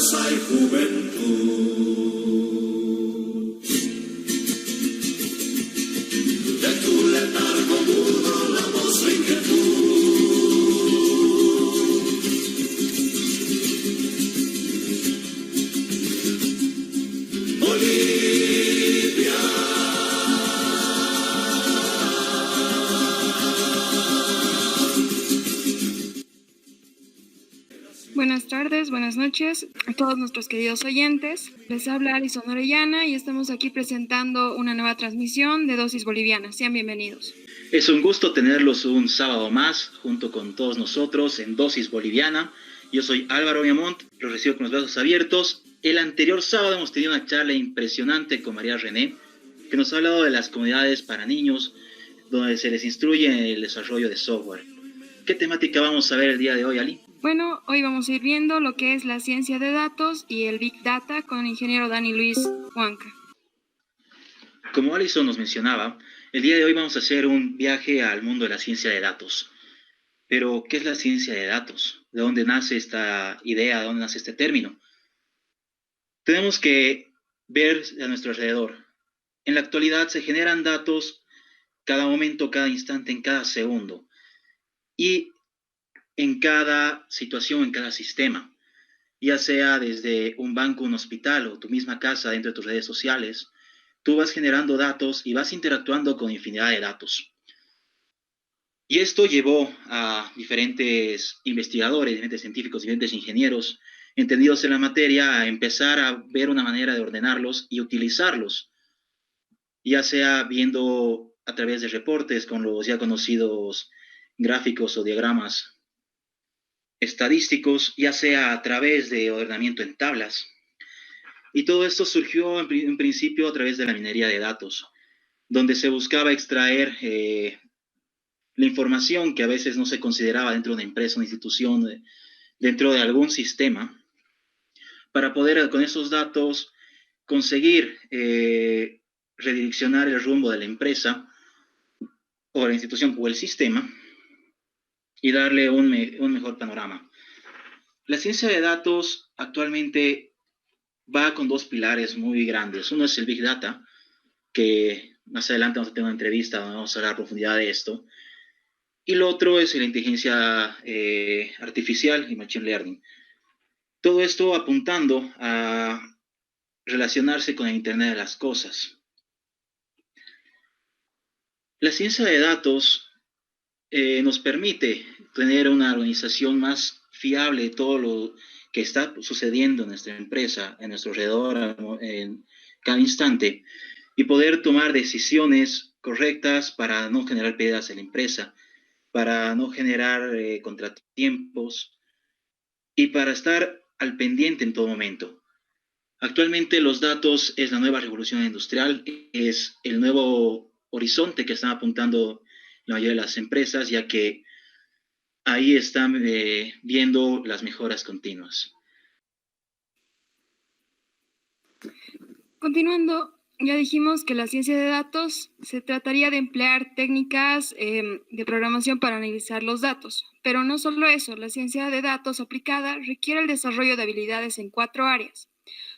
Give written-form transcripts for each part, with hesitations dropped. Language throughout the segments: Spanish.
fuerza y juventud. De tu letargo mudo la voz de inquietud. Bolivia. Buenas tardes, buenas noches a todos nuestros queridos oyentes. Les habla Alison Orellana y estamos aquí presentando una nueva transmisión de Dosis Boliviana. Sean bienvenidos. Es un gusto tenerlos un sábado más junto con todos nosotros en Dosis Boliviana. Yo soy Álvaro Miamont, los recibo con los brazos abiertos. El anterior sábado hemos tenido una charla impresionante con María René, que nos ha hablado de las comunidades para niños, donde se les instruye en el desarrollo de software. ¿Qué temática vamos a ver el día de hoy, Ali? Bueno, hoy vamos a ir viendo lo que es la ciencia de datos y el Big Data con el ingeniero Dani Luis Huanca. Como Alison nos mencionaba, el día de hoy vamos a hacer un viaje al mundo de la ciencia de datos. Pero, ¿qué es la ciencia de datos? ¿De dónde nace esta idea? ¿De dónde nace este término? Tenemos que ver a nuestro alrededor. En la actualidad se generan datos cada momento, cada instante, en cada segundo. Y en cada situación, en cada sistema, ya sea desde un banco, un hospital o tu misma casa dentro de tus redes sociales, tú vas generando datos y vas interactuando con infinidad de datos. Y esto llevó a diferentes investigadores, diferentes científicos, diferentes ingenieros, entendidos en la materia, a empezar a ver una manera de ordenarlos y utilizarlos, ya sea viendo a través de reportes con los ya conocidos gráficos o diagramas estadísticos, ya sea a través de ordenamiento en tablas. Y todo esto surgió en principio a través de la minería de datos, donde se buscaba extraer la información que a veces no se consideraba dentro de una empresa, una institución, dentro de algún sistema, para poder con esos datos conseguir redireccionar el rumbo de la empresa o la institución o el sistema y darle un mejor panorama. La ciencia de datos actualmente va con dos pilares muy grandes. Uno es el Big Data, que más adelante vamos a tener una entrevista donde vamos a hablar a profundidad de esto. Y lo otro es la inteligencia artificial y Machine Learning. Todo esto apuntando a relacionarse con el Internet de las cosas. La ciencia de datos nos permite tener una organización más fiable de todo lo que está sucediendo en nuestra empresa, en nuestro alrededor, en cada instante, y poder tomar decisiones correctas para no generar pérdidas en la empresa, para no generar contratiempos y para estar al pendiente en todo momento. Actualmente los datos es la nueva revolución industrial, es el nuevo horizonte que están apuntando la mayoría de las empresas, ya que ahí están viendo las mejoras continuas. Continuando, ya dijimos que la ciencia de datos se trataría de emplear técnicas de programación para analizar los datos. Pero no solo eso, la ciencia de datos aplicada requiere el desarrollo de habilidades en 4 áreas.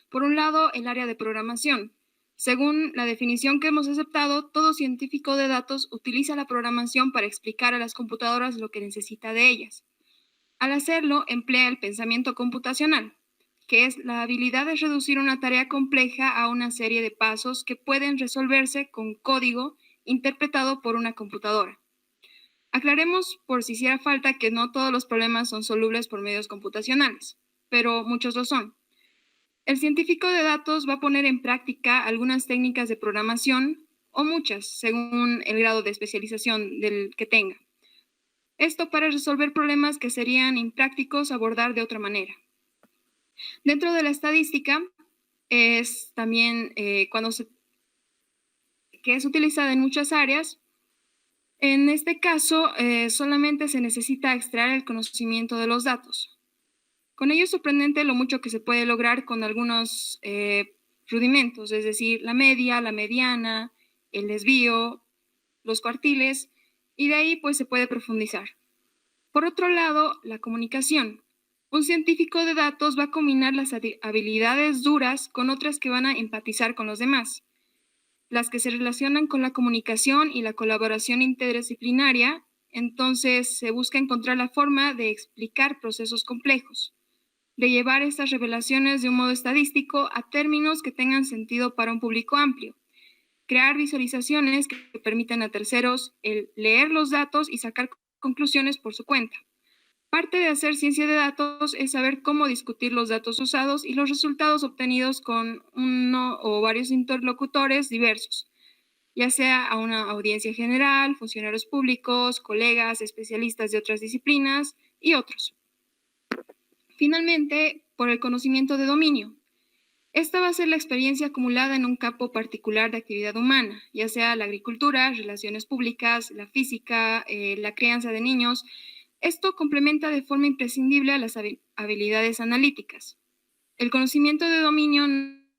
Por un lado, el área de programación. Según la definición que hemos aceptado, todo científico de datos utiliza la programación para explicar a las computadoras lo que necesita de ellas. Al hacerlo, emplea el pensamiento computacional, que es la habilidad de reducir una tarea compleja a una serie de pasos que pueden resolverse con código interpretado por una computadora. Aclaremos, por si hiciera falta, que no todos los problemas son solubles por medios computacionales, pero muchos lo son. El científico de datos va a poner en práctica algunas técnicas de programación o muchas, según el grado de especialización del que tenga. Esto para resolver problemas que serían imprácticos abordar de otra manera. Dentro de la estadística es también que es utilizada en muchas áreas. En este caso, solamente se necesita extraer el conocimiento de los datos. Con ello es sorprendente lo mucho que se puede lograr con algunos rudimentos, es decir, la media, la mediana, el desvío, los cuartiles, y de ahí pues se puede profundizar. Por otro lado, la comunicación. Un científico de datos va a combinar las habilidades duras con otras que van a empatizar con los demás, las que se relacionan con la comunicación y la colaboración interdisciplinaria. Entonces se busca encontrar la forma de explicar procesos complejos, de llevar estas revelaciones de un modo estadístico a términos que tengan sentido para un público amplio, crear visualizaciones que permitan a terceros el leer los datos y sacar conclusiones por su cuenta. Parte de hacer ciencia de datos es saber cómo discutir los datos usados y los resultados obtenidos con uno o varios interlocutores diversos, ya sea a una audiencia general, funcionarios públicos, colegas, especialistas de otras disciplinas y otros. Finalmente, por el conocimiento de dominio. Esta va a ser la experiencia acumulada en un campo particular de actividad humana, ya sea la agricultura, relaciones públicas, la física, la crianza de niños. Esto complementa de forma imprescindible a las habilidades analíticas. El conocimiento de dominio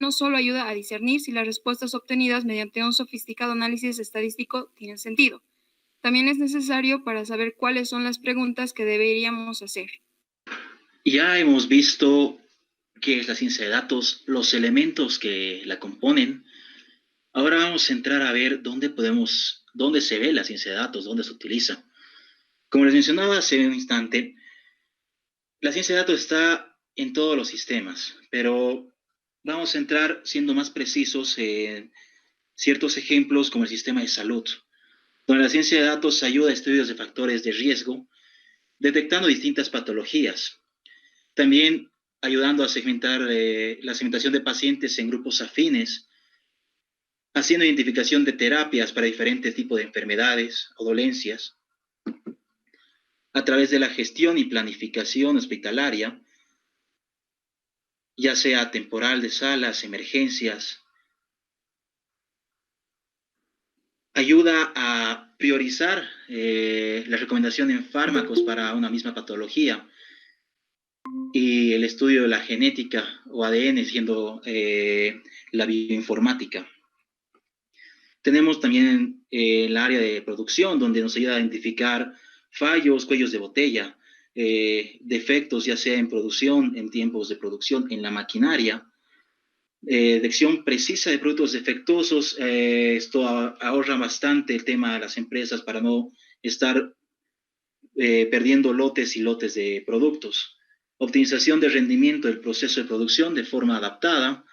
no solo ayuda a discernir si las respuestas obtenidas mediante un sofisticado análisis estadístico tienen sentido, también es necesario para saber cuáles son las preguntas que deberíamos hacer. Ya hemos visto qué es la ciencia de datos, los elementos que la componen. Ahora vamos a entrar a ver dónde se ve la ciencia de datos, dónde se utiliza. Como les mencionaba hace un instante, la ciencia de datos está en todos los sistemas, pero vamos a entrar siendo más precisos en ciertos ejemplos como el sistema de salud, donde la ciencia de datos ayuda a estudios de factores de riesgo, detectando distintas patologías. También ayudando a segmentar la segmentación de pacientes en grupos afines, haciendo identificación de terapias para diferentes tipos de enfermedades o dolencias, a través de la gestión y planificación hospitalaria, ya sea temporal de salas, emergencias, ayuda a priorizar la recomendación en fármacos para una misma patología y el estudio de la genética o ADN siendo la bioinformática. Tenemos también el área de producción, donde nos ayuda a identificar fallos, cuellos de botella, defectos, ya sea en producción, en tiempos de producción, en la maquinaria, detección precisa de productos defectuosos. Esto ahorra bastante el tema de las empresas para no estar perdiendo lotes y lotes de productos. Optimización de rendimiento del proceso de producción de forma adaptada.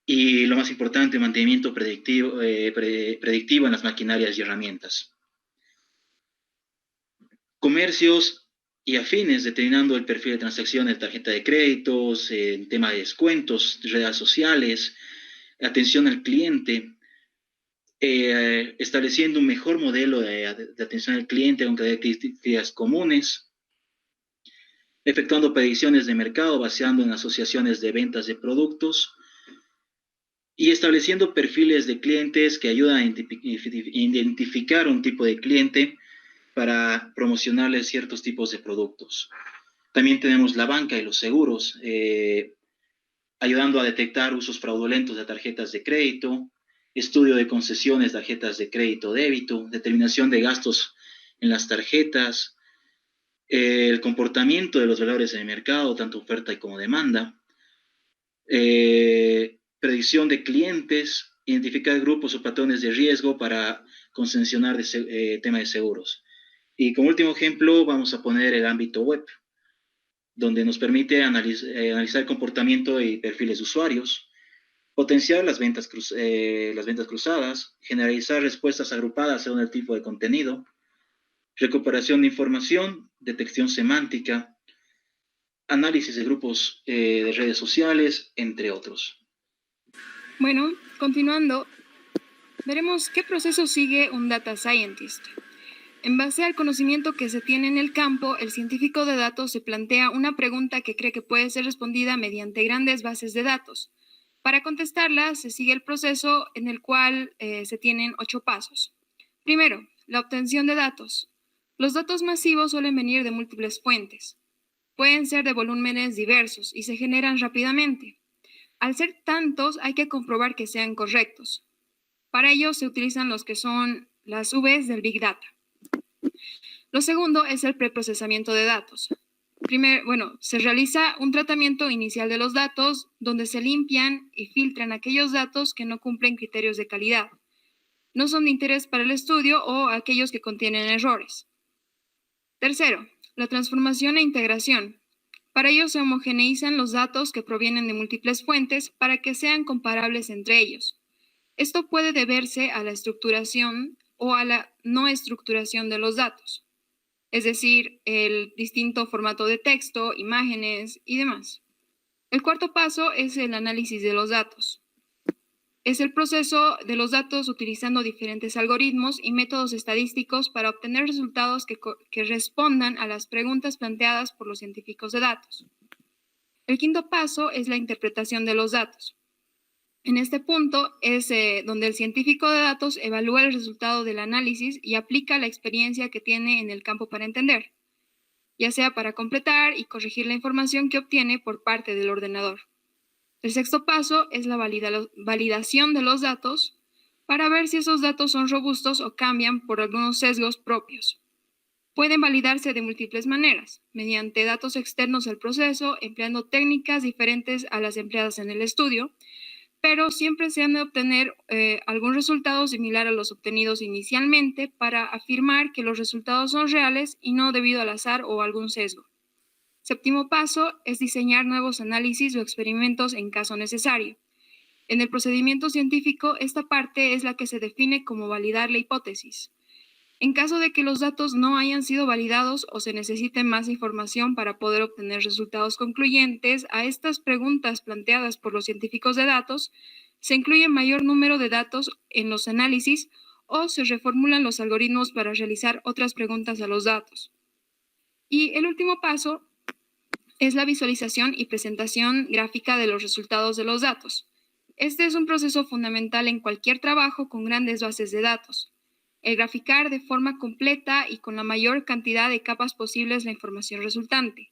Y lo más importante, mantenimiento predictivo en las maquinarias y herramientas. Comercios y afines, determinando el perfil de transacciones de tarjeta de créditos, tema de descuentos, redes sociales, atención al cliente, estableciendo un mejor modelo de atención al cliente con características comunes, efectuando predicciones de mercado basando en asociaciones de ventas de productos, y estableciendo perfiles de clientes que ayudan a identificar un tipo de cliente para promocionarles ciertos tipos de productos. También tenemos la banca y los seguros, ayudando a detectar usos fraudulentos de tarjetas de crédito, estudio de concesiones de tarjetas de crédito débito, determinación de gastos en las tarjetas, el comportamiento de los valores en el mercado, tanto oferta como demanda, predicción de clientes, identificar grupos o patrones de riesgo para concesionar tema de seguros. Y como último ejemplo, vamos a poner el ámbito web, donde nos permite analizar el comportamiento y perfiles de usuarios, potenciar las ventas cruzadas, generalizar respuestas agrupadas según el tipo de contenido, recuperación de información, detección semántica, análisis de grupos de redes sociales, entre otros. Bueno, continuando, veremos qué proceso sigue un data scientist. En base al conocimiento que se tiene en el campo, el científico de datos se plantea una pregunta que cree que puede ser respondida mediante grandes bases de datos. Para contestarla, se sigue el proceso en el cual se tienen 8 pasos. Primero, la obtención de datos. Los datos masivos suelen venir de múltiples fuentes. Pueden ser de volúmenes diversos y se generan rápidamente. Al ser tantos, hay que comprobar que sean correctos. Para ello se utilizan los que son las Vs del Big Data. Lo segundo es el preprocesamiento de datos. Se realiza un tratamiento inicial de los datos donde se limpian y filtran aquellos datos que no cumplen criterios de calidad, no son de interés para el estudio o aquellos que contienen errores. Tercero, la transformación e integración. Para ello se homogeneizan los datos que provienen de múltiples fuentes para que sean comparables entre ellos. Esto puede deberse a la estructuración o a la no estructuración de los datos, es decir, el distinto formato de texto, imágenes y demás. El cuarto paso es el análisis de los datos. Es el proceso de los datos utilizando diferentes algoritmos y métodos estadísticos para obtener resultados que respondan a las preguntas planteadas por los científicos de datos. El quinto paso es la interpretación de los datos. En este punto es donde el científico de datos evalúa el resultado del análisis y aplica la experiencia que tiene en el campo para entender, ya sea para completar y corregir la información que obtiene por parte del ordenador. El sexto paso es la validación de los datos para ver si esos datos son robustos o cambian por algunos sesgos propios. Pueden validarse de múltiples maneras, mediante datos externos al proceso, empleando técnicas diferentes a las empleadas en el estudio, pero siempre se han de obtener algún resultado similar a los obtenidos inicialmente para afirmar que los resultados son reales y no debido al azar o algún sesgo. Séptimo paso es diseñar nuevos análisis o experimentos en caso necesario. En el procedimiento científico, esta parte es la que se define como validar la hipótesis. En caso de que los datos no hayan sido validados o se necesite más información para poder obtener resultados concluyentes a estas preguntas planteadas por los científicos de datos, se incluye mayor número de datos en los análisis o se reformulan los algoritmos para realizar otras preguntas a los datos. Y el último paso es la visualización y presentación gráfica de los resultados de los datos. Este es un proceso fundamental en cualquier trabajo con grandes bases de datos. El graficar de forma completa y con la mayor cantidad de capas posibles la información resultante.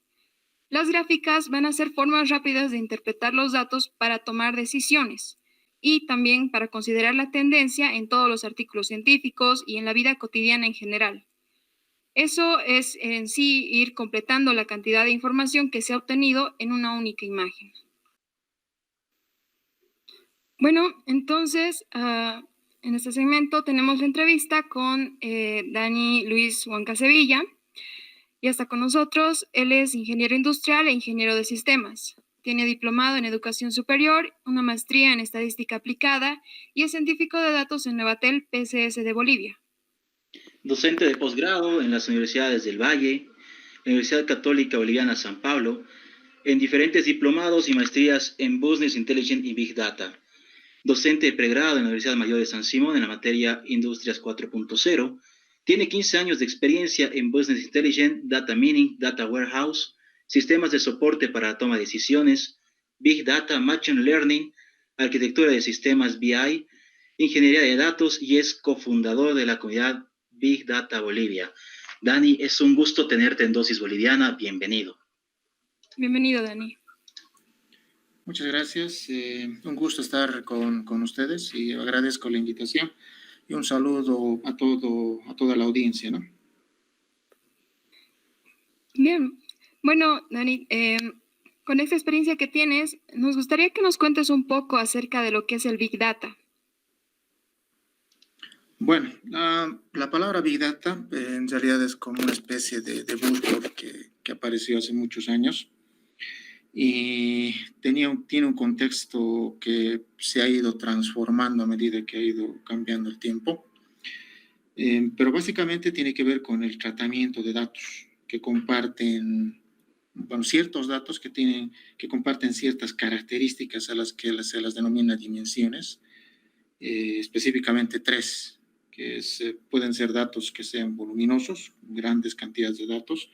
Las gráficas van a ser formas rápidas de interpretar los datos para tomar decisiones y también para considerar la tendencia en todos los artículos científicos y en la vida cotidiana en general. Eso es en sí ir completando la cantidad de información que se ha obtenido en una única imagen. Bueno, entonces, en este segmento tenemos la entrevista con Dani Luis Huancasevilla. Ya está con nosotros. Él es ingeniero industrial e ingeniero de sistemas. Tiene diplomado en educación superior, una maestría en estadística aplicada y es científico de datos en Nevatel PCS de Bolivia. Docente de posgrado en las universidades del Valle, la Universidad Católica Boliviana San Pablo, en diferentes diplomados y maestrías en Business Intelligence y Big Data. Docente de pregrado en la Universidad Mayor de San Simón en la materia Industrias 4.0. Tiene 15 años de experiencia en Business Intelligence, Data Mining, Data Warehouse, sistemas de soporte para la toma de decisiones, Big Data, Machine Learning, arquitectura de sistemas BI, ingeniería de datos y es cofundador de la comunidad Big Data Bolivia. Dani, es un gusto tenerte en Dosis Boliviana. Bienvenido. Bienvenido, Dani. Muchas gracias. Un gusto estar con ustedes y agradezco la invitación. Y un saludo a toda la audiencia, ¿no? Bien. Bueno, Dani, con esta experiencia que tienes, nos gustaría que nos cuentes un poco acerca de lo que es el Big Data. Bueno, la palabra Big Data en realidad es como una especie de buzzword que apareció hace muchos años y tiene un contexto que se ha ido transformando a medida que ha ido cambiando el tiempo, pero básicamente tiene que ver con el tratamiento de datos que comparten, bueno, ciertos datos que comparten ciertas características a las que se las denomina dimensiones, específicamente 3, que pueden ser datos que sean voluminosos, grandes cantidades de datos,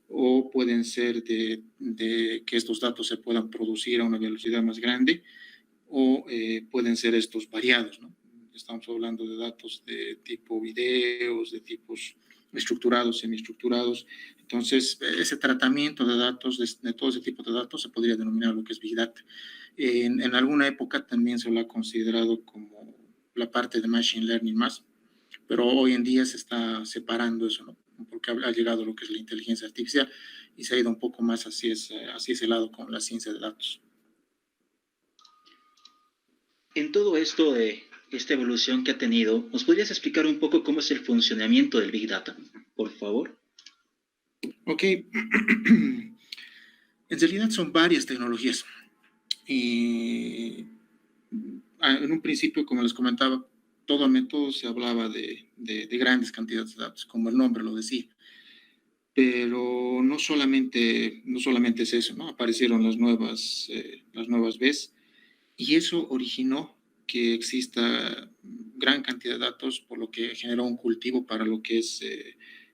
o pueden ser de que estos datos se puedan producir a una velocidad más grande, o pueden ser estos variados, ¿no? Estamos hablando de datos de tipo videos, de tipos estructurados, semiestructurados. Entonces, ese tratamiento de datos, de todo ese tipo de datos, se podría denominar lo que es Big Data. En alguna época también se lo ha considerado como la parte de Machine Learning más, pero hoy en día se está separando eso, ¿no? porque ha llegado lo que es la inteligencia artificial y se ha ido un poco más hacia ese lado con la ciencia de datos. En todo esto de esta evolución que ha tenido, ¿nos podrías explicar un poco cómo es el funcionamiento del Big Data, por favor? Ok, en realidad son varias tecnologías y en un principio, como les comentaba, todo método se hablaba de grandes cantidades de datos, como el nombre lo decía. Pero no solamente es eso, ¿no? Aparecieron las nuevas BES y eso originó que exista gran cantidad de datos, por lo que generó un cultivo para lo que es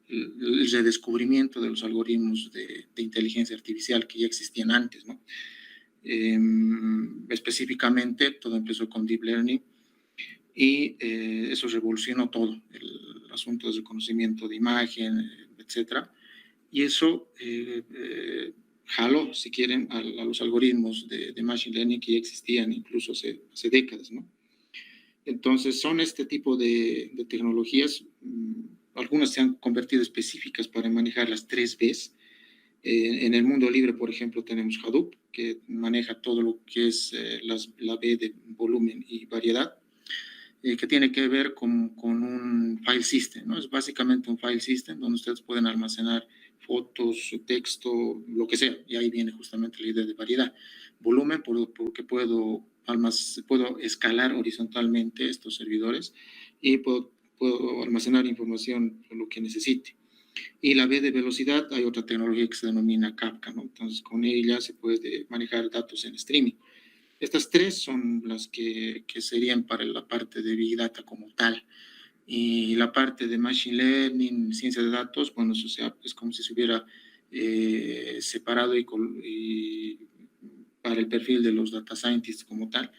el redescubrimiento de los algoritmos de inteligencia artificial que ya existían antes, ¿no? Específicamente, todo empezó con Deep Learning y eso revolucionó todo, el asunto del reconocimiento de imagen, etcétera. Y eso jaló, si quieren, a los algoritmos de Machine Learning que ya existían incluso hace décadas, ¿no? Entonces, son este tipo de tecnologías, algunas se han convertido específicas para manejar las 3 Bs. En el mundo libre, por ejemplo, tenemos Hadoop, que maneja todo lo que es la B de volumen y variedad, que tiene que ver con un file system, ¿no? Es básicamente un file system donde ustedes pueden almacenar fotos, texto, lo que sea, y ahí viene justamente la idea de variedad. Volumen, porque puedo escalar horizontalmente estos servidores y puedo almacenar información lo que necesite. Y la B de velocidad, hay otra tecnología que se denomina Kafka, ¿no? Entonces, con ella se puede manejar datos en streaming. Estas 3 son las que serían para la parte de Big Data como tal. Y la parte de Machine Learning, ciencia de datos, bueno, eso es como si se hubiera separado y para el perfil de los data scientists como tal,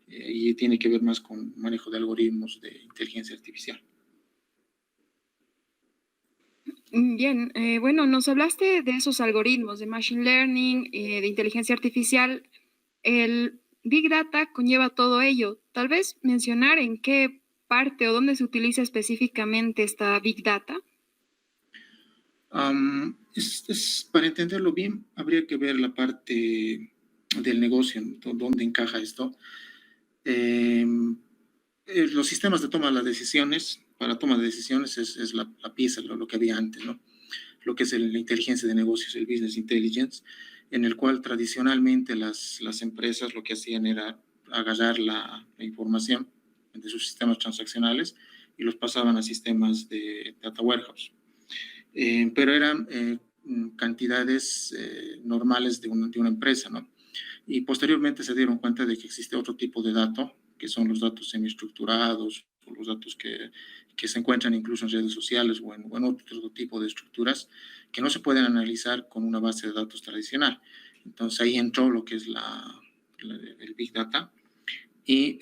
y tiene que ver más con manejo de algoritmos de inteligencia artificial. Bien, bueno, nos hablaste de esos algoritmos de Machine Learning, de inteligencia artificial. El Big Data conlleva todo ello. Tal vez mencionar en qué parte o dónde se utiliza específicamente esta Big Data. Para entenderlo bien, habría que ver la parte del negocio, dónde encaja esto. Los sistemas de toma de las decisiones, para toma de decisiones es la pieza, lo que había antes, ¿no? Lo que es la inteligencia de negocios, el business intelligence, en el cual tradicionalmente las empresas lo que hacían era agarrar la información de sus sistemas transaccionales y los pasaban a sistemas de data warehouse. Pero eran cantidades normales de una empresa, ¿no? Y posteriormente se dieron cuenta de que existe otro tipo de datos, que son los datos semiestructurados, o los datos que se encuentran incluso en redes sociales o en otro tipo de estructuras que no se pueden analizar con una base de datos tradicional. Entonces ahí entró lo que es el Big Data y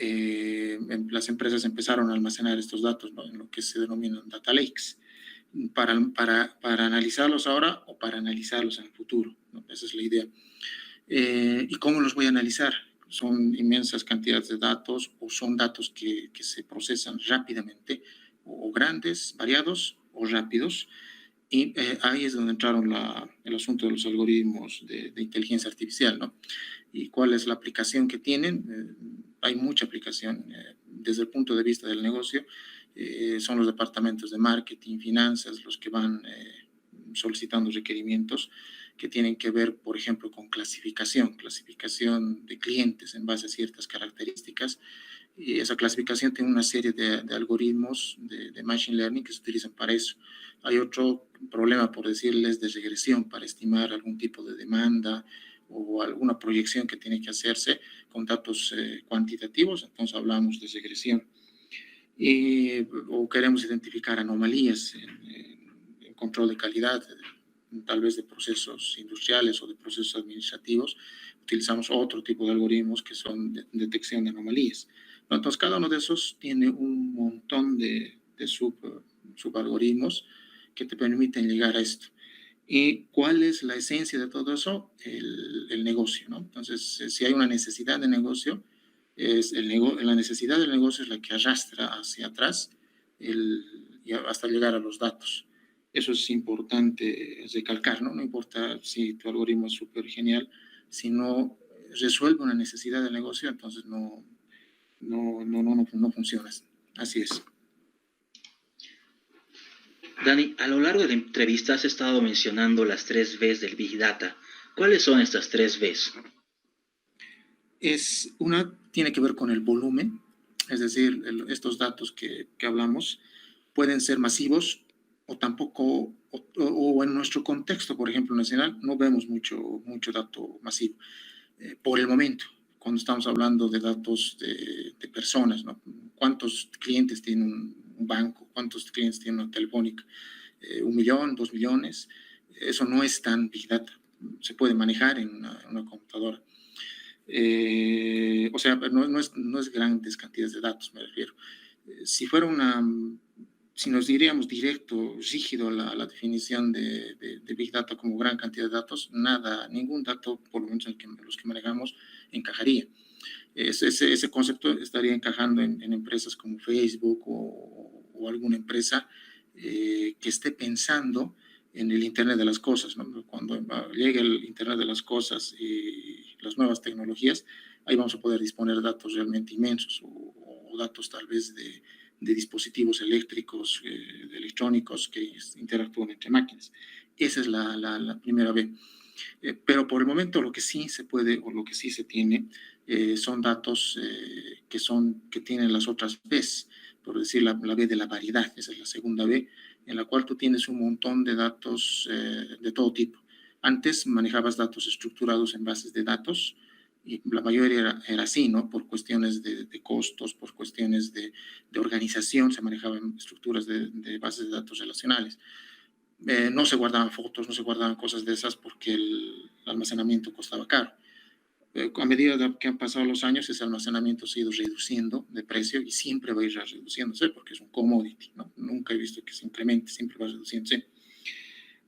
las empresas empezaron a almacenar estos datos, ¿no? En lo que se denominan data lakes, para analizarlos ahora o para analizarlos en el futuro, ¿no? Esa es la idea. ¿Y cómo los voy a analizar? Son inmensas cantidades de datos o son datos que se procesan rápidamente, o grandes, variados o rápidos. Y ahí es donde entraron el asunto de los algoritmos de inteligencia artificial, ¿no? ¿Y cuál es la aplicación que tienen? Hay mucha aplicación. Desde el punto de vista del negocio, son los departamentos de marketing, finanzas, los que van solicitando requerimientos que tienen que ver, por ejemplo, con clasificación de clientes en base a ciertas características. Y esa clasificación tiene una serie de algoritmos de Machine Learning que se utilizan para eso. Hay otro problema, por decirles, de regresión para estimar algún tipo de demanda o alguna proyección que tiene que hacerse con datos cuantitativos, entonces hablamos de regresión. O queremos identificar anomalías en control de calidad, tal vez de procesos industriales o de procesos administrativos, utilizamos otro tipo de algoritmos que son de detección de anomalías. Entonces, cada uno de esos tiene un montón de subalgoritmos que te permiten llegar a esto. ¿Y cuál es la esencia de todo eso? El negocio, ¿no? Entonces, si hay una necesidad de negocio, la necesidad del negocio es la que arrastra hacia atrás y hasta llegar a los datos. Eso es importante recalcar, ¿no? No importa si tu algoritmo es súper genial, si no resuelve una necesidad del negocio, entonces no funcionas. Así es. Dani, a lo largo de la entrevista has estado mencionando las 3 Bs del Big Data. ¿Cuáles son estas 3 Bs? Tiene que ver con el volumen, es decir, estos datos que hablamos pueden ser masivos o tampoco, o en nuestro contexto, por ejemplo, nacional, no vemos mucho dato masivo por el momento, cuando estamos hablando de datos de personas, ¿no? ¿Cuántos clientes tiene un banco? ¿Cuántos clientes tiene una telefónica? 1 millón, 2 millones. Eso no es tan Big Data. Se puede manejar en una computadora. O sea, no es grandes cantidades de datos, me refiero. Si nos diríamos directo, rígido la definición de Big Data como gran cantidad de datos, ningún dato, por lo menos los que manejamos, encajaría. Ese concepto estaría encajando en empresas como Facebook o alguna empresa que esté pensando en el Internet de las Cosas, ¿no? Cuando llegue el Internet de las Cosas y las nuevas tecnologías, ahí vamos a poder disponer de datos realmente inmensos o datos tal vez de dispositivos eléctricos, electrónicos que interactúan entre máquinas. Esa es la primera B. Pero por el momento lo que sí se puede o lo que sí se tiene son datos que tienen las otras Bs, por decir la B de la variedad, esa es la segunda B, en la cual tú tienes un montón de datos de todo tipo. Antes manejabas datos estructurados en bases de datos y la mayoría era así, ¿no? Por cuestiones de costos, por cuestiones de organización, se manejaban estructuras de bases de datos relacionales. No se guardaban fotos, no se guardaban cosas de esas porque el almacenamiento costaba caro. A medida que han pasado los años, ese almacenamiento se ha ido reduciendo de precio y siempre va a ir reduciéndose porque es un commodity, ¿no? Nunca he visto que se incremente, siempre va reduciéndose.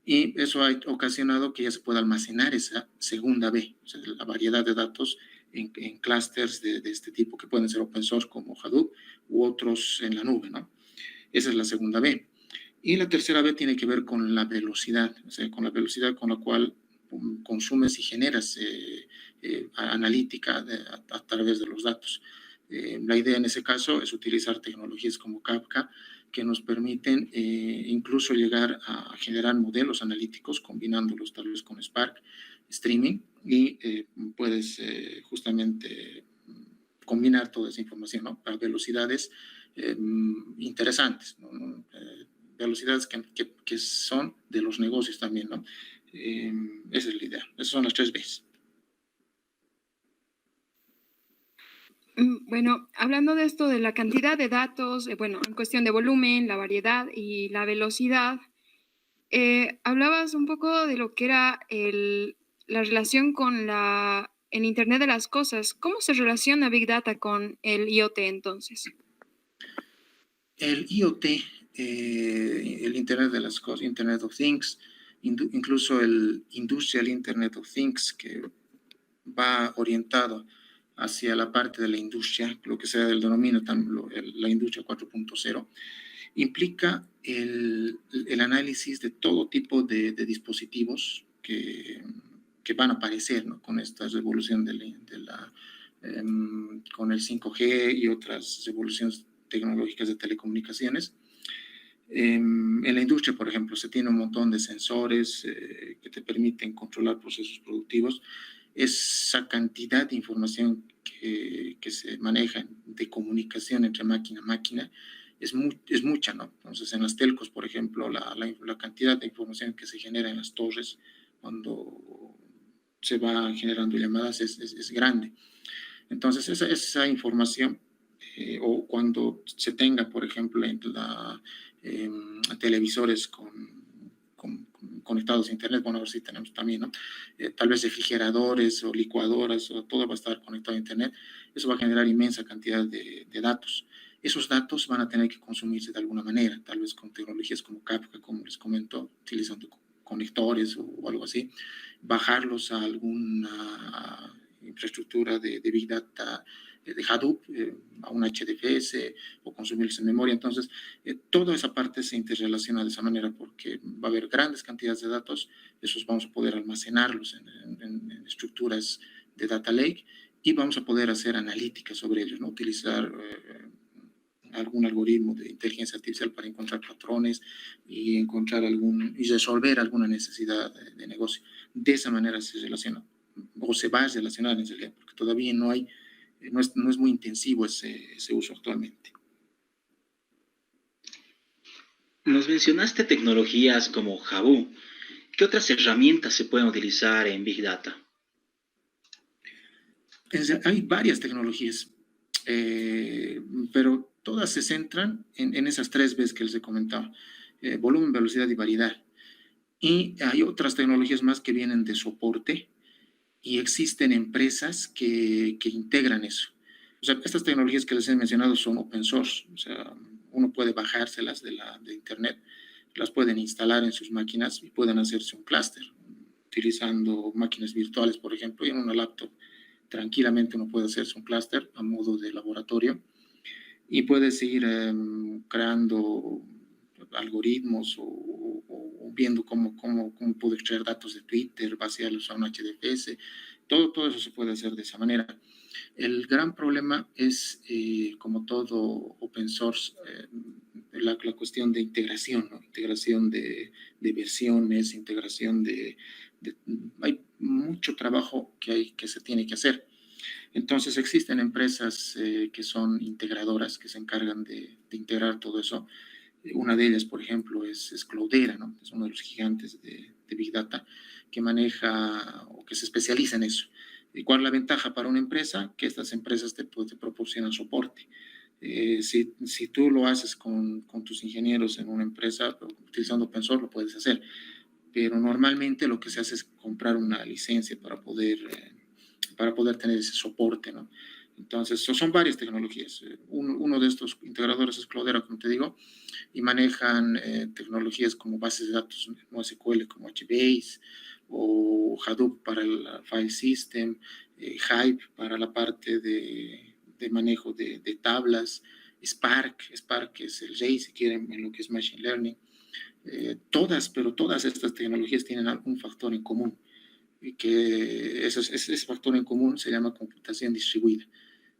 Y eso ha ocasionado que ya se pueda almacenar esa segunda B, o sea, la variedad de datos en clústeres de este tipo que pueden ser open source como Hadoop u otros en la nube, ¿no? Esa es la segunda B. Y la tercera B tiene que ver con la velocidad, o sea, con la velocidad con la cual consumes y generas analítica a través de los datos. La idea en ese caso es utilizar tecnologías como Kafka que nos permiten incluso llegar a generar modelos analíticos combinándolos tal vez con Spark, Streaming, y puedes justamente combinar toda esa información, ¿no? Para velocidades interesantes, ¿no? Velocidades que son de los negocios también, ¿no? Esa es la idea. Esas son las 3 Bs. Bueno, hablando de esto de la cantidad de datos, bueno, en cuestión de volumen, la variedad y la velocidad, hablabas un poco de lo que era la relación con el Internet de las Cosas. ¿Cómo se relaciona Big Data con el IoT entonces? El IoT, el Internet de las Cosas, Internet of Things, incluso el Industrial Internet of Things, que va orientado hacia la parte de la industria, lo que se denomina la industria 4.0, implica el análisis de todo tipo de dispositivos que van a aparecer, ¿no? Con esta revolución con el 5G y otras revoluciones tecnológicas de telecomunicaciones. En la industria, por ejemplo, se tiene un montón de sensores que te permiten controlar procesos productivos. Esa cantidad de información que se maneja de comunicación entre máquina a máquina es mucha, ¿no? Entonces, en las telcos, por ejemplo, la cantidad de información que se genera en las torres cuando se va generando llamadas es grande. Entonces, esa información, o cuando se tenga, por ejemplo, televisores conectados a internet, bueno, a ver si tenemos también, ¿no? Tal vez refrigeradores o licuadoras, o todo va a estar conectado a internet. Eso va a generar inmensa cantidad de datos. Esos datos van a tener que consumirse de alguna manera, tal vez con tecnologías como Kafka, como les comento, utilizando conectores o algo así, bajarlos a alguna infraestructura de Big Data de Hadoop a un HDFS o consumirlos en memoria. Entonces, toda esa parte se interrelaciona de esa manera porque va a haber grandes cantidades de datos, esos vamos a poder almacenarlos en estructuras de data lake y vamos a poder hacer analítica sobre ellos, ¿no? Utilizar algún algoritmo de inteligencia artificial para encontrar patrones y y resolver alguna necesidad de negocio. De esa manera se relaciona o se va a relacionar en realidad, porque todavía no es muy intensivo ese uso actualmente. Nos mencionaste tecnologías como Habu. ¿Qué otras herramientas se pueden utilizar en Big Data? Hay varias tecnologías, pero todas se centran en esas 3 Bs que les he comentado: volumen, velocidad y variedad. Y hay otras tecnologías más que vienen de soporte y existen empresas que integran eso. O sea, estas tecnologías que les he mencionado son open source, o sea, uno puede bajárselas de internet, las pueden instalar en sus máquinas y pueden hacerse un clúster utilizando máquinas virtuales, por ejemplo, y en una laptop tranquilamente uno puede hacerse un clúster a modo de laboratorio y puede seguir creando algoritmos o viendo cómo puedo extraer datos de Twitter, vaciarlos a un HDFS. Todo eso se puede hacer de esa manera. El gran problema es, como todo open source, la cuestión de integración, ¿no? Integración de versiones, integración hay mucho trabajo que se tiene que hacer. Entonces existen empresas que son integradoras, que se encargan de integrar todo eso. Una de ellas, por ejemplo, es Cloudera, ¿no? Es uno de los gigantes de Big Data que maneja o que se especializa en eso. ¿Y cuál es la ventaja para una empresa? Que estas empresas te proporcionan soporte. Si tú lo haces con tus ingenieros en una empresa, utilizando open source, lo puedes hacer. Pero normalmente lo que se hace es comprar una licencia para poder tener ese soporte, ¿no? Entonces, son varias tecnologías. Uno de estos integradores es Cloudera, como te digo, y manejan tecnologías como bases de datos NoSQL como HBase o Hadoop para el file system, Hive para la parte de manejo de tablas, Spark es el rey, si quieren, en lo que es Machine Learning. Pero todas estas tecnologías tienen algún factor en común, y que ese factor en común se llama computación distribuida.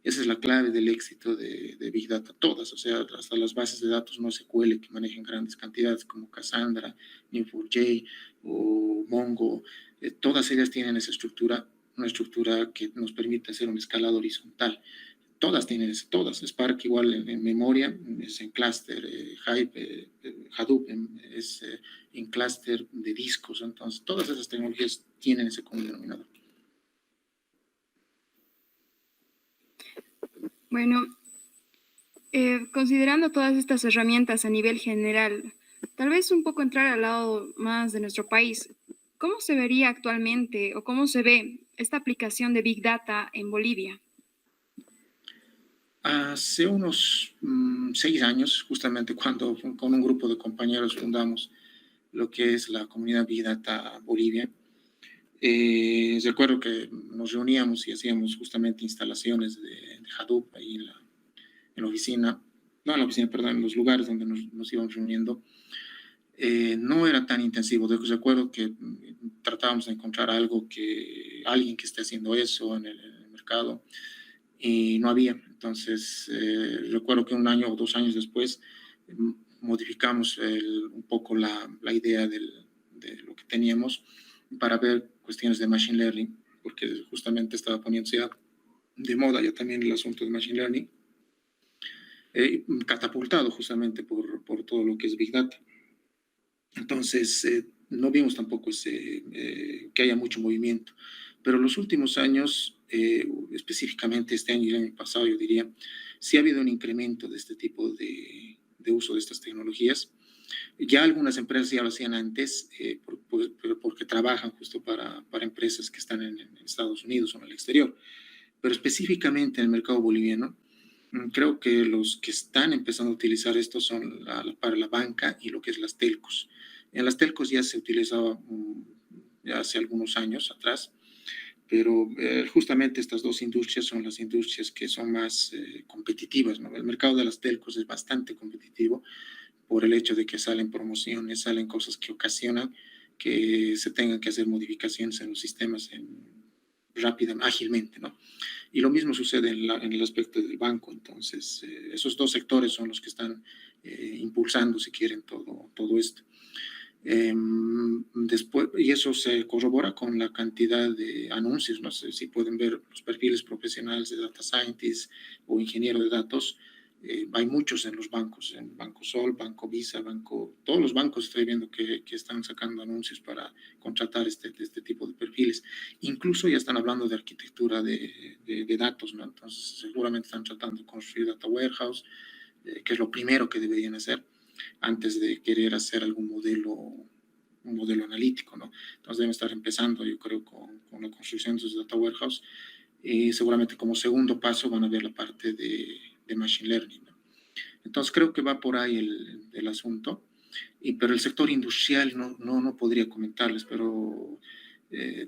Esa es la clave del éxito de Big Data, todas, o sea, hasta las bases de datos NoSQL que manejan grandes cantidades como Cassandra, Neo4j o Mongo, todas ellas tienen esa estructura, una estructura que nos permite hacer una escalada horizontal. Todas tienen eso, todas. Spark igual en memoria, es en clúster, Hive, Hadoop es en clúster de discos. Entonces, todas esas tecnologías tienen ese común denominador. Bueno, considerando todas estas herramientas a nivel general, tal vez un poco entrar al lado más de nuestro país, ¿cómo se vería actualmente o cómo se ve esta aplicación de Big Data en Bolivia? Hace unos 6 años, justamente cuando con un grupo de compañeros fundamos lo que es la comunidad Big Data Bolivia, recuerdo que nos reuníamos y hacíamos justamente instalaciones de Hadoop ahí en la oficina, no en la oficina, perdón, en los lugares donde nos íbamos reuniendo. No era tan intensivo. Recuerdo que tratábamos de encontrar alguien que esté haciendo eso en el mercado y no había. Entonces, recuerdo que 1 año o 2 años después modificamos un poco la idea de lo que teníamos para ver cuestiones de Machine Learning, porque justamente estaba poniéndose ya de moda ya también el asunto de Machine Learning, catapultado justamente por todo lo que es Big Data. Entonces, no vimos tampoco que haya mucho movimiento, pero los últimos años, específicamente este año y el año pasado, yo diría, sí ha habido un incremento de este tipo de uso de estas tecnologías. Ya algunas empresas ya lo hacían antes, porque trabajan justo para empresas que están en Estados Unidos o en el exterior, pero específicamente en el mercado boliviano, creo que los que están empezando a utilizar esto son para la banca y lo que es las telcos. En las telcos ya se utilizaba ya hace algunos años atrás, pero justamente estas dos industrias son las industrias que son más competitivas, ¿no? El mercado de las telcos es bastante competitivo por el hecho de que salen promociones, salen cosas que ocasionan que se tengan que hacer modificaciones en los sistemas ágilmente, ¿no? Y lo mismo sucede en el aspecto del banco. Entonces, esos dos sectores son los que están impulsando, si quieren, todo esto. Después, y eso se corrobora con la cantidad de anuncios. No sé si pueden ver los perfiles profesionales de data scientist o ingeniero de datos. Hay muchos en los bancos, en Banco Sol, Banco Visa, todos los bancos estoy viendo que están sacando anuncios para contratar este tipo de perfiles. Incluso ya están hablando de arquitectura de datos, ¿no? Entonces seguramente están tratando de construir data warehouse, que es lo primero que deberían hacer antes de querer hacer un modelo analítico, ¿no? Entonces deben estar empezando, yo creo, con la construcción de sus data warehouse, y seguramente como segundo paso van a ver la parte de machine learning, ¿no? Entonces creo que va por ahí el asunto, pero el sector industrial no podría comentarles, pero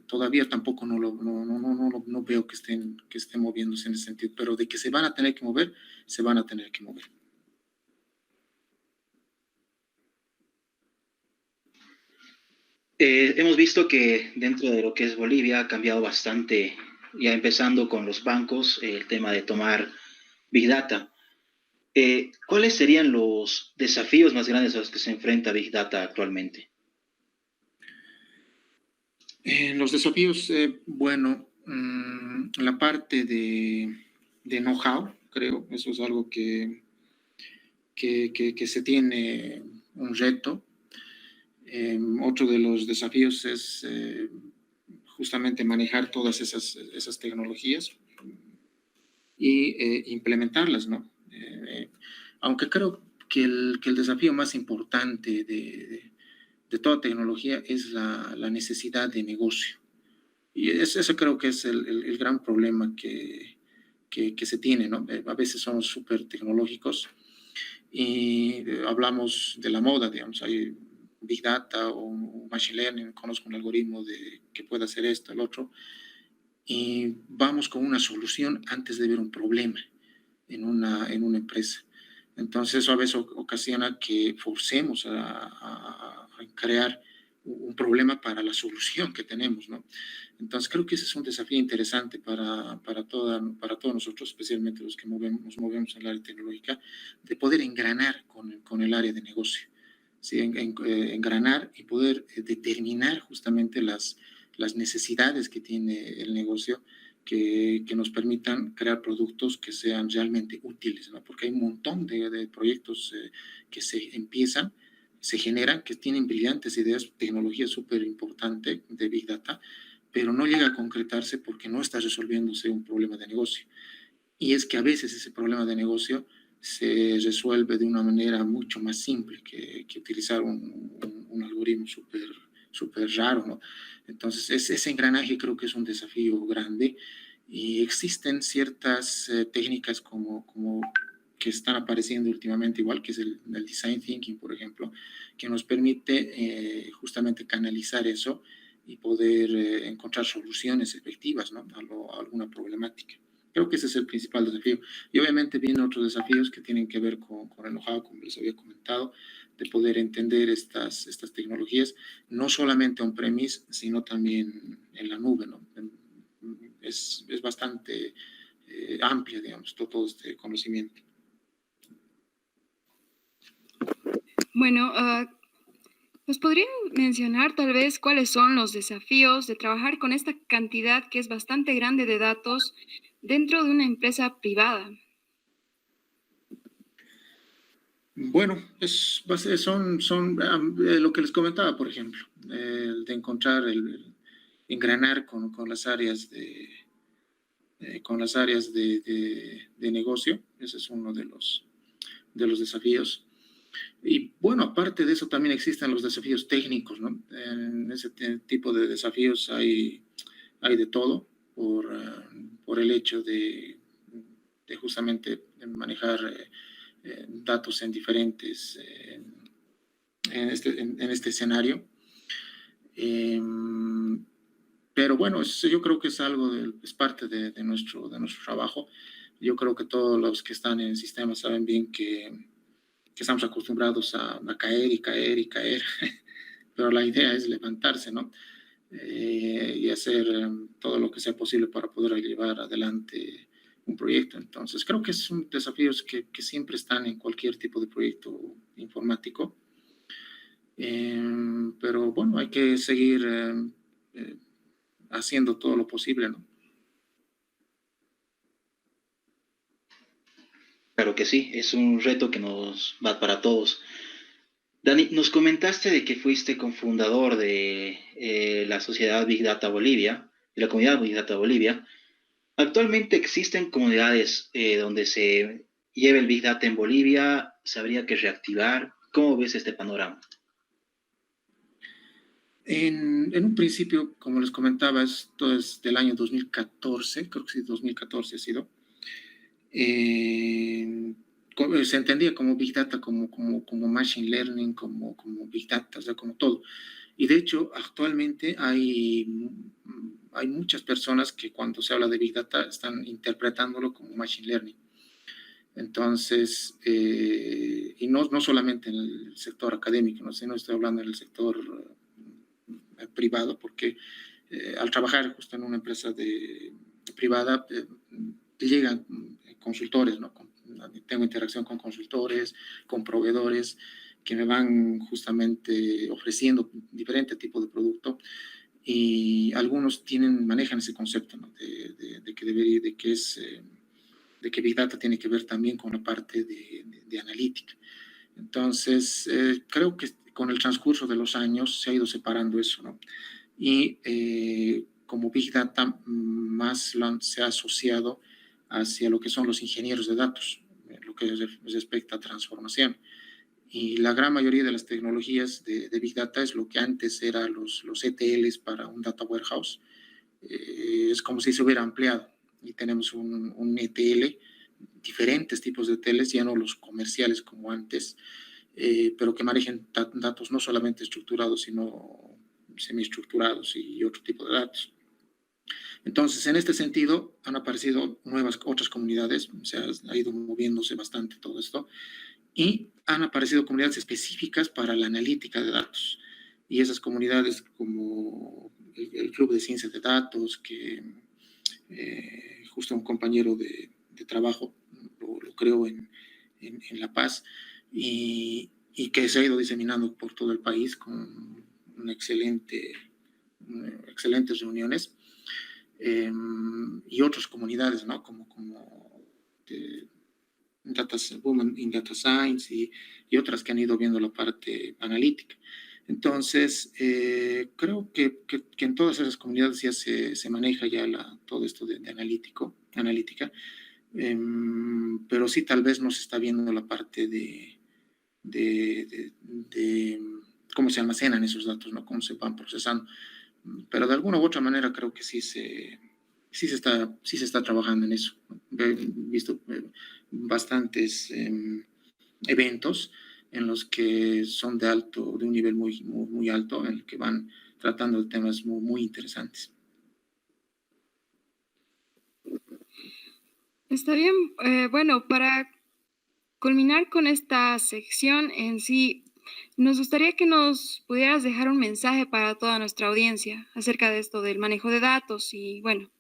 todavía tampoco no veo que estén moviéndose en ese sentido, pero de que se van a tener que mover, se van a tener que mover. Hemos visto que dentro de lo que es Bolivia ha cambiado bastante, ya empezando con los bancos, el tema de tomar Big Data. ¿Cuáles serían los desafíos más grandes a los que se enfrenta Big Data actualmente? Los desafíos, bueno, la parte de know-how, creo, eso es algo que se tiene un reto. Otro de los desafíos es justamente manejar todas esas tecnologías y implementarlas, ¿no? Aunque creo que el desafío más importante de toda tecnología es la necesidad de negocio. Y eso creo que es el gran problema que se tiene, ¿no? A veces somos súper tecnológicos y hablamos de la moda, digamos, hay Big Data o Machine Learning, conozco un algoritmo que pueda hacer esto, el otro, y vamos con una solución antes de ver un problema en una empresa. Entonces eso a veces ocasiona que forcemos a crear un problema para la solución que tenemos, ¿no? Entonces creo que ese es un desafío interesante para todos nosotros, especialmente los que nos movemos en el área tecnológica, de poder engranar con el área de negocio, ¿sí? Engranar y poder determinar justamente las necesidades que tiene el negocio, que nos permitan crear productos que sean realmente útiles, ¿no? Porque hay un montón de proyectos que se generan, que tienen brillantes ideas, tecnología súper importante de Big Data, pero no llega a concretarse porque no está resolviéndose un problema de negocio. Y es que a veces ese problema de negocio se resuelve de una manera mucho más simple que utilizar un algoritmo súper raro, ¿no? Entonces, ese engranaje creo que es un desafío grande y existen ciertas técnicas como que están apareciendo últimamente, igual que es el design thinking, por ejemplo, que nos permite justamente canalizar eso y poder encontrar soluciones efectivas, ¿no? a alguna problemática. Creo que ese es el principal desafío. Y obviamente vienen otros desafíos que tienen que ver con el know-how, como les había comentado, de poder entender estas tecnologías, no solamente on-premise, sino también en la nube, ¿no? Es bastante amplia, digamos, todo este conocimiento. Bueno, ¿nos podrían mencionar tal vez cuáles son los desafíos de trabajar con esta cantidad que es bastante grande de datos dentro de una empresa privada? Bueno, son lo que les comentaba, por ejemplo, de encontrar, engranar con las áreas de negocio. Ese es uno de los desafíos. Y bueno, aparte de eso también existen los desafíos técnicos, ¿no? En ese tipo de desafíos hay de todo por el hecho de justamente manejar datos en diferentes, en este escenario. Pero bueno, yo creo que es algo, es parte de nuestro trabajo. Yo creo que todos los que están en el sistema saben bien que estamos acostumbrados a caer y caer y caer, pero la idea es levantarse, ¿no? Y hacer todo lo que sea posible para poder llevar adelante un proyecto. Entonces, creo que son desafíos que siempre están en cualquier tipo de proyecto informático. Pero bueno, hay que seguir eh, haciendo todo lo posible, ¿no? Claro que sí, es un reto que nos va para todos. Dani, nos comentaste de que fuiste cofundador de la sociedad Big Data Bolivia, de la comunidad Big Data Bolivia. Actualmente existen comunidades donde se lleva el Big Data en Bolivia, se habría que reactivar. ¿Cómo ves este panorama? En un principio, como les comentaba, esto es del año 2014, creo que sí, 2014 ha sido. Se entendía como Big Data, como Machine Learning, como Big Data, o sea, como todo. Y de hecho, actualmente hay muchas personas que cuando se habla de Big Data están interpretándolo como Machine Learning. Entonces, y no solamente en el sector académico, ¿no? Sino estoy hablando en el sector privado, porque al trabajar justo en una empresa privada, llegan consultores, ¿no? Tengo interacción con consultores, con proveedores que me van justamente ofreciendo diferente tipo de producto y algunos manejan ese concepto, ¿no? De que Big Data tiene que ver también con la parte de analítica. Entonces, creo que con el transcurso de los años se ha ido separando eso, ¿no? Y como Big Data más se ha asociado hacia lo que son los ingenieros de datos, lo que respecta a transformación. Y la gran mayoría de las tecnologías de Big Data es lo que antes eran los ETLs para un data warehouse. Es como si se hubiera ampliado y tenemos un ETL, diferentes tipos de ETLs, ya no los comerciales como antes, pero que manejen datos no solamente estructurados, sino semiestructurados y otro tipo de datos. Entonces, en este sentido, han aparecido otras comunidades, se ha ido moviéndose bastante todo esto, y han aparecido comunidades específicas para la analítica de datos. Y esas comunidades como el Club de Ciencias de Datos, que justo un compañero de trabajo lo creó en La Paz, y que se ha ido diseminando por todo el país con excelentes reuniones, y otras comunidades, ¿no? Como Women in Data Science y otras que han ido viendo la parte analítica. Entonces, creo que en todas esas comunidades ya se maneja ya todo esto de analítica, pero sí tal vez no se está viendo la parte de cómo se almacenan esos datos, ¿no? Cómo se van procesando. Pero de alguna u otra manera creo que sí se está trabajando en eso. He visto bastantes eventos en los que son de un nivel muy alto, en el que van tratando de temas muy interesantes. Está bien. Bueno, para culminar con esta sección en sí, nos gustaría que nos pudieras dejar un mensaje para toda nuestra audiencia acerca de esto del manejo de datos y bueno.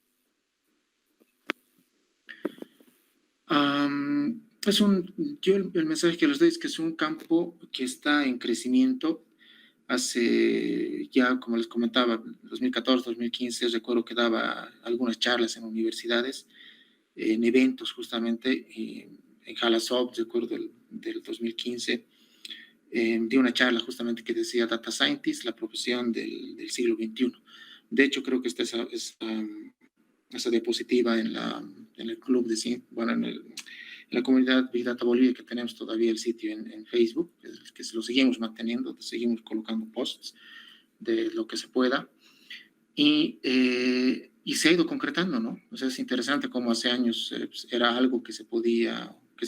Yo el mensaje que les doy es que es un campo que está en crecimiento. Hace ya, como les comentaba, 2014, 2015, recuerdo que daba algunas charlas en universidades, en eventos justamente, en Halasoft, recuerdo del 2015, di una charla justamente que decía Data Scientist, la profesión del siglo XXI. De hecho, creo que está esa diapositiva en el club bueno, en la comunidad Big Data Bolivia, que tenemos todavía el sitio en Facebook, que se lo seguimos manteniendo, seguimos colocando posts de lo que se pueda. Y se ha ido concretando, ¿no? O sea, es interesante cómo hace años era algo que se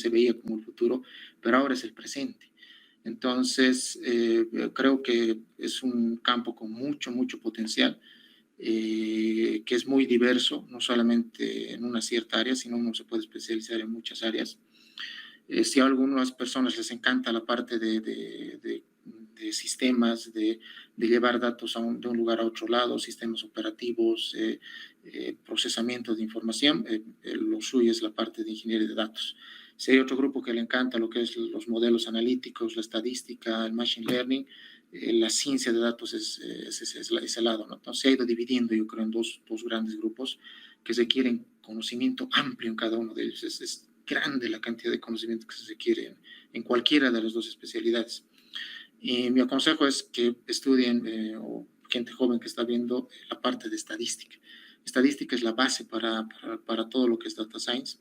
veía como el futuro, pero ahora es el presente. Entonces, creo que es un campo con mucho potencial. que es muy diverso, no solamente en una cierta área, sino uno se puede especializar en muchas áreas. Si a algunas personas les encanta la parte de sistemas, de llevar datos de un lugar a otro lado, sistemas operativos, procesamiento de información, lo suyo es la parte de ingeniería de datos. Si hay otro grupo que le encanta lo que es los modelos analíticos, la estadística, el machine learning, la ciencia de datos es ese lado, ¿no? Entonces se ha ido dividiendo, yo creo, en dos grandes grupos que requieren conocimiento amplio en cada uno de ellos. Es grande la cantidad de conocimiento que se requiere en cualquiera de las dos especialidades. Y mi consejo es que estudien, o gente joven que está viendo, la parte de estadística. Estadística es la base para todo lo que es data science.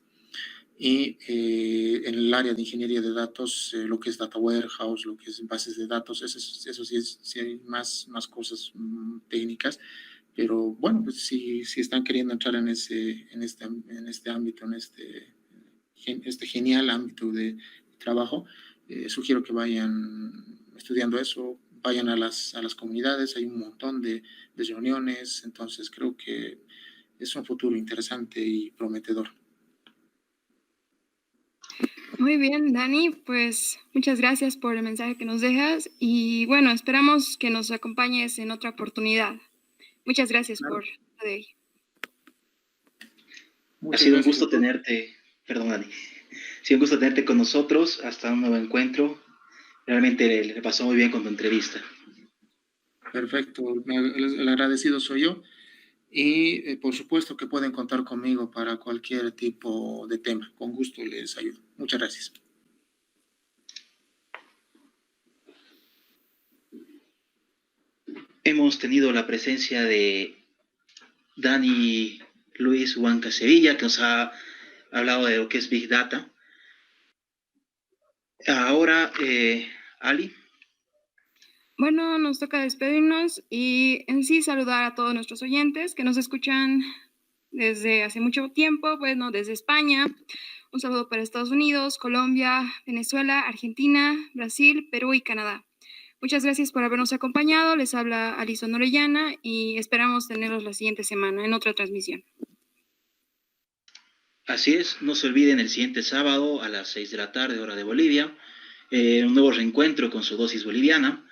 Y en el área de ingeniería de datos, lo que es data warehouse, lo que es bases de datos, eso sí hay más cosas técnicas, pero bueno, pues si están queriendo entrar en este ámbito, en este genial ámbito de trabajo, sugiero que vayan estudiando eso, vayan a las comunidades, hay un montón de reuniones, entonces creo que es un futuro interesante y prometedor. Muy bien, Dani, pues muchas gracias por el mensaje que nos dejas y bueno, esperamos que nos acompañes en otra oportunidad. Muchas gracias Claro. por lo de hoy. Ha sido un gusto tenerte, perdón, Dani. Ha sido un gusto tenerte con nosotros. Hasta un nuevo encuentro. Realmente le pasó muy bien con tu entrevista. Perfecto, el agradecido soy yo. Y por supuesto que pueden contar conmigo para cualquier tipo de tema. Con gusto les ayudo. Muchas gracias. Hemos tenido la presencia de Dani Luis Huanca Sevilla, que nos ha hablado de lo que es Big Data. Ahora, Ali. Bueno, nos toca despedirnos y en sí saludar a todos nuestros oyentes que nos escuchan desde hace mucho tiempo, bueno, desde España. Un saludo para Estados Unidos, Colombia, Venezuela, Argentina, Brasil, Perú y Canadá. Muchas gracias por habernos acompañado. Les habla Alison Orellana y esperamos tenerlos la siguiente semana en otra transmisión. Así es, no se olviden el siguiente sábado a las 6 de la tarde, hora de Bolivia, un nuevo reencuentro con su dosis boliviana.